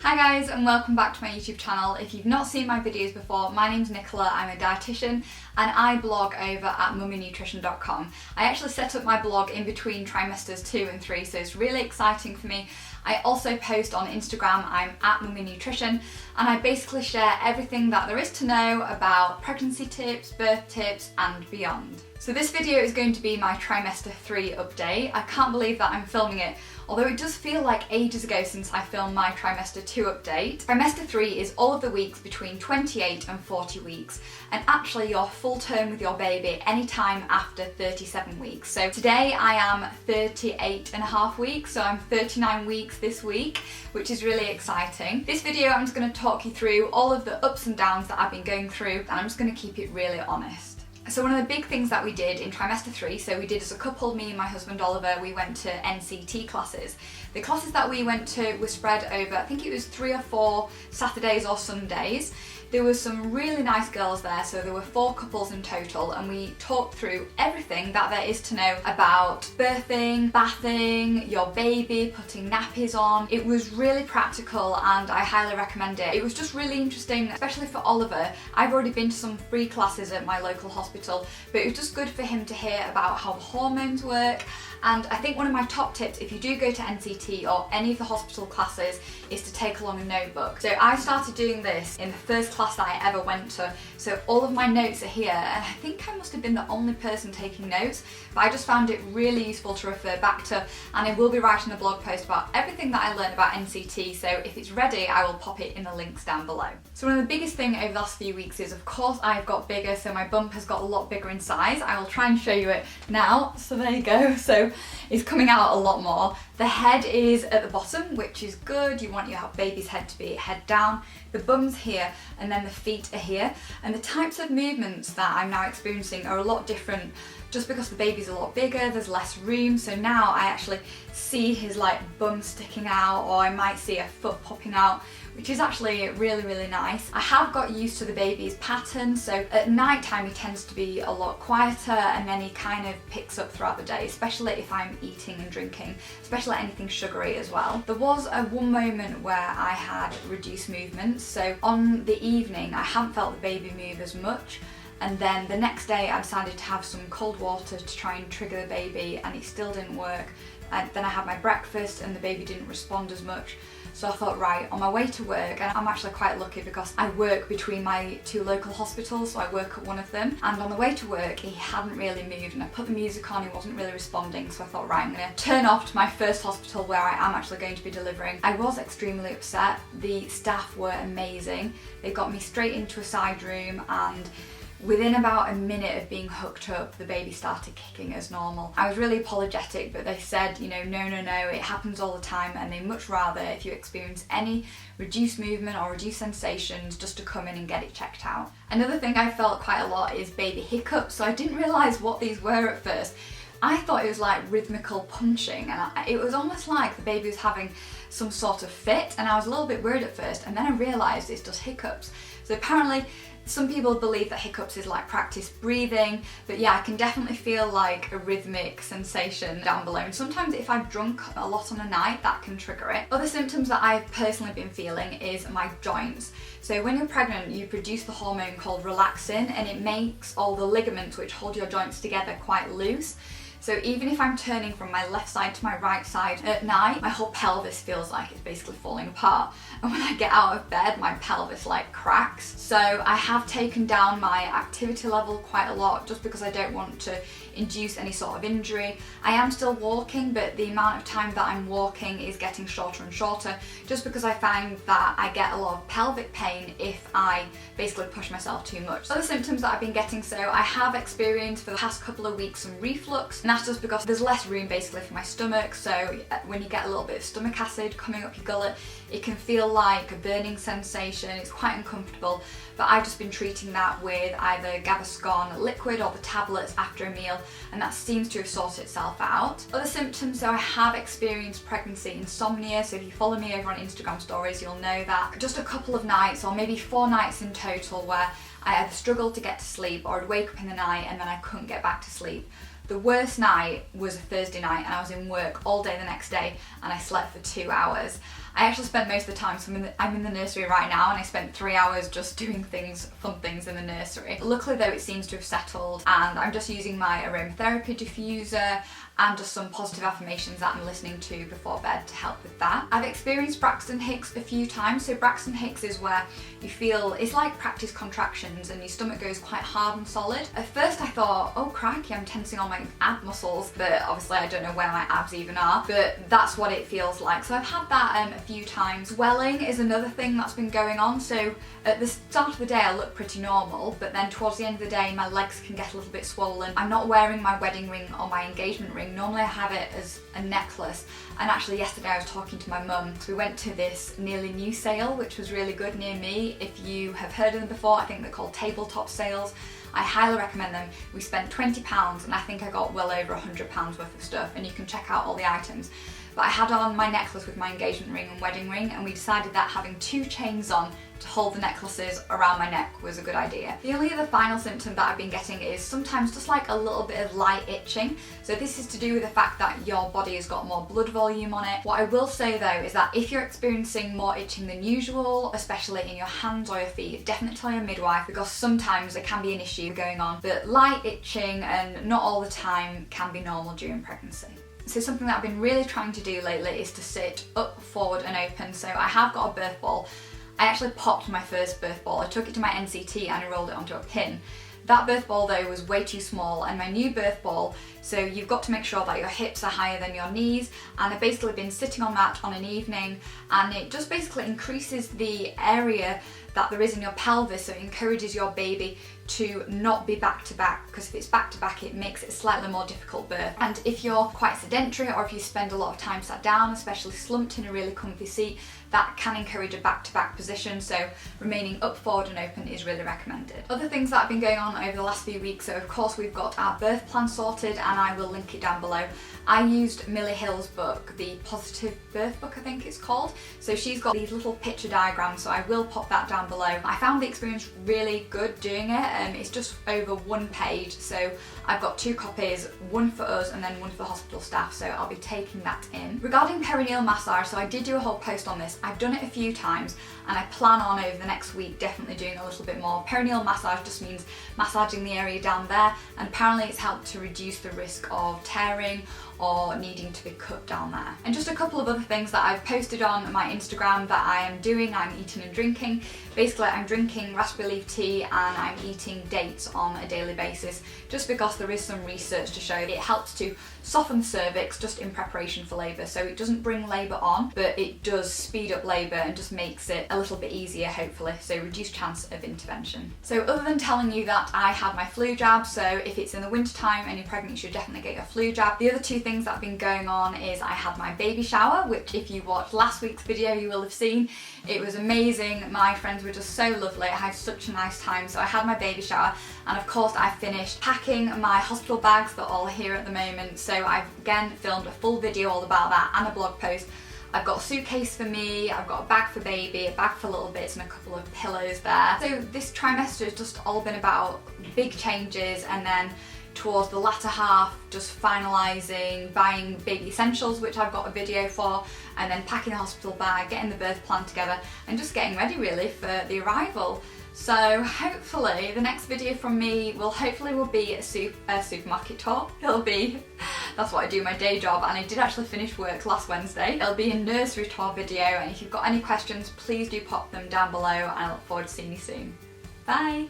Hi guys and welcome back to my YouTube channel. If you've not seen my videos before, my name's Nicola, I'm a dietitian and I blog over at mummynutrition.com. I actually set up my blog in between trimesters 2 and 3, so it's really exciting for me. I also post on Instagram, I'm at mummynutrition, and I basically share everything that there is to know about pregnancy tips, birth tips and beyond. So this video is going to be my trimester 3 update. I can't believe that I'm filming it, although it does feel like ages ago since I filmed my trimester 2 update. Trimester 3 is all of the weeks between 28 and 40 weeks, and actually you're full term with your baby anytime after 37 weeks. So today I am 38 and a half weeks, so I'm 39 weeks this week, which is really exciting. This video I'm just going to talk you through all of the ups and downs that I've been going through, and I'm just going to keep it really honest. So one of the big things that we did in trimester 3, so we did as a couple, me and my husband Oliver, we went to NCT Classes. The classes that we went to were spread over, I think it was 3 or 4 Saturdays or Sundays. There were some really nice girls there, so there were 4 couples in total, and we talked through everything that there is to know about birthing, bathing, your baby, putting nappies on. It was really practical and I highly recommend it. It was just really interesting, especially for Oliver. I've already been to some free classes at my local hospital, but it was just good for him to hear about how the hormones work. And I think one of my top tips, if you do go to NCT or any of the hospital classes, is to take along a notebook. So I started doing this in the first class that I ever went to, so all of my notes are here, and I think I must have been the only person taking notes, but I just found it really useful to refer back to, and I will be writing a blog post about everything that I learned about NCT, so if it's ready I will pop it in the links down below. So one of the biggest things over the last few weeks is, of course, I've got bigger, so my bump has got a lot bigger in size. I will try and show you it now, so there you go. So it's coming out a lot more. The head is at the bottom, which is good. You want your baby's head to be head down. The bum's here and then the feet are here. And the types of movements that I'm now experiencing are a lot different just because the baby's a lot bigger, there's less room. So now I actually see his bum sticking out, or I might see a foot popping out, which is actually really nice. I have got used to the baby's pattern, so at night time he tends to be a lot quieter and then he kind of picks up throughout the day, especially if I'm eating and drinking, especially anything sugary as well. There was one moment where I had reduced movements, so on the evening I hadn't felt the baby move as much, and then the next day I decided to have some cold water to try and trigger the baby, and it still didn't work. And then I had my breakfast and the baby didn't respond as much. So I thought, right, on my way to work, and I'm actually quite lucky because I work between my 2 local hospitals, so I work at one of them, and on the way to work he hadn't really moved, and I put the music on, he wasn't really responding, so I thought, right, I'm going to turn off to my first hospital where I am actually going to be delivering. I was extremely upset. The staff were amazing. They got me straight into a side room, and within about a minute of being hooked up, the baby started kicking as normal. I was really apologetic, but they said, no, it happens all the time, and they much rather, if you experience any reduced movement or reduced sensations, just to come in and get it checked out. Another thing I felt quite a lot is baby hiccups, so I didn't realise what these were at first. I thought it was like rhythmical punching, and it was almost like the baby was having some sort of fit, and I was a little bit worried at first, and then I realised it's just hiccups. So apparently some people believe that hiccups is like practice breathing, but yeah, I can definitely feel like a rhythmic sensation down below, and sometimes if I've drunk a lot on a night, that can trigger it. Other symptoms that I've personally been feeling is my joints. So when you're pregnant, you produce the hormone called relaxin, and it makes all the ligaments which hold your joints together quite loose. So even if I'm turning from my left side to my right side at night, my whole pelvis feels like it's basically falling apart. And when I get out of bed, my pelvis cracks. So I have taken down my activity level quite a lot just because I don't want to induce any sort of injury. I am still walking, but the amount of time that I'm walking is getting shorter and shorter just because I find that I get a lot of pelvic pain if I basically push myself too much. Other symptoms that I've been getting, so I have experienced for the past couple of weeks some reflux, and that's just because there's less room basically for my stomach, so when you get a little bit of stomach acid coming up your gullet, it can feel like a burning sensation. It's quite uncomfortable, but I've just been treating that with either Gaviscon liquid or the tablets after a meal, and that seems to have sorted itself out. Other symptoms, so I have experienced pregnancy insomnia, so if you follow me over on Instagram stories you'll know that. Just a couple of nights, or maybe 4 nights in total, where I either struggled to get to sleep or I'd wake up in the night and then I couldn't get back to sleep. The worst night was a Thursday night, and I was in work all day the next day and I slept for 2 hours. I actually spent most of the time, so I'm in the nursery right now, and I spent 3 hours just doing fun things in the nursery. Luckily though, it seems to have settled, and I'm just using my aromatherapy diffuser and just some positive affirmations that I'm listening to before bed to help with that. I've experienced Braxton Hicks a few times. So Braxton Hicks is where you feel, it's like practice contractions and your stomach goes quite hard and solid. At first I thought, oh crikey, I'm tensing all my ab muscles, but obviously I don't know where my abs even are, but that's what it feels like. So I've had that a few times. Swelling is another thing that's been going on. So at the start of the day I look pretty normal, but then towards the end of the day my legs can get a little bit swollen. I'm not wearing my wedding ring or my engagement ring. Normally I have it as a necklace, and actually yesterday I was talking to my mum. So we went to this nearly new sale which was really good near me. If you have heard of them before, I think they're called tabletop sales. I highly recommend them. We spent £20 and I think I got well over £100 worth of stuff, and you can check out all the items. But I had on my necklace with my engagement ring and wedding ring, and we decided that having 2 chains on to hold the necklaces around my neck was a good idea. The only other final symptom that I've been getting is sometimes just like a little bit of light itching. So this is to do with the fact that your body has got more blood volume on it. What I will say though is that if you're experiencing more itching than usual, especially in your hands or your feet, definitely tell your midwife, because sometimes there can be an issue going on. But light itching, and not all the time, can be normal during pregnancy. So something that I've been really trying to do lately is to sit up, forward and open. So I have got a birth ball. I actually popped my first birth ball. I took it to my NCT and I rolled it onto a pin. That birth ball though was way too small, and my new birth ball, so you've got to make sure that your hips are higher than your knees, and I've basically been sitting on that on an evening, and it just basically increases the area that there is in your pelvis, so it encourages your baby to not be back to back, because if it's back to back it makes it a slightly more difficult birth. And if you're quite sedentary, or if you spend a lot of time sat down, especially slumped in a really comfy seat, that can encourage a back to back position, so remaining up, forward and open is really recommended. Other things that have been going on over the last few weeks, so of course we've got our birth plan sorted, and I will link it down below. I used Millie Hill's book, the Positive Birth Book I think it's called. So she's got these little picture diagrams, so I will pop that down below. I found the experience really good doing it. It's just over 1 page, so I've got 2 copies, one for us and then one for the hospital staff, so I'll be taking that in. Regarding perineal massage, so I did do a whole post on this. I've done it a few times and I plan on over the next week definitely doing a little bit more. Perineal massage just means massaging the area down there, and apparently it's helped to reduce the risk of tearing or needing to be cut down there. And just a couple of other things that I've posted on my Instagram that I am doing, I'm eating and drinking. Basically I'm drinking raspberry leaf tea and I'm eating dates on a daily basis, just because there is some research to show that it helps to soften the cervix just in preparation for labour. So it doesn't bring labour on, but it does speed up labour and just makes it a little bit easier hopefully, so reduced chance of intervention. So other than telling you that I had my flu jab, so if it's in the winter time and you're pregnant you should definitely get your flu jab. The other 2 things that have been going on is I had my baby shower, which if you watched last week's video you will have seen. It was amazing, my friends were just so lovely, I had such a nice time. So I had my baby shower, and of course I finished packing my hospital bags that are all here at the moment, so I've again filmed a full video all about that and a blog post. I've got a suitcase for me, I've got a bag for baby, a bag for little bits and a couple of pillows there. So this trimester has just all been about big changes, and then towards the latter half just finalising, buying baby essentials which I've got a video for, and then packing the hospital bag, getting the birth plan together and just getting ready really for the arrival. So hopefully the next video from me will be a supermarket tour. That's what I do my day job, and I did actually finish work last Wednesday. It'll be a nursery tour video, and if you've got any questions please do pop them down below, and I look forward to seeing you soon. Bye!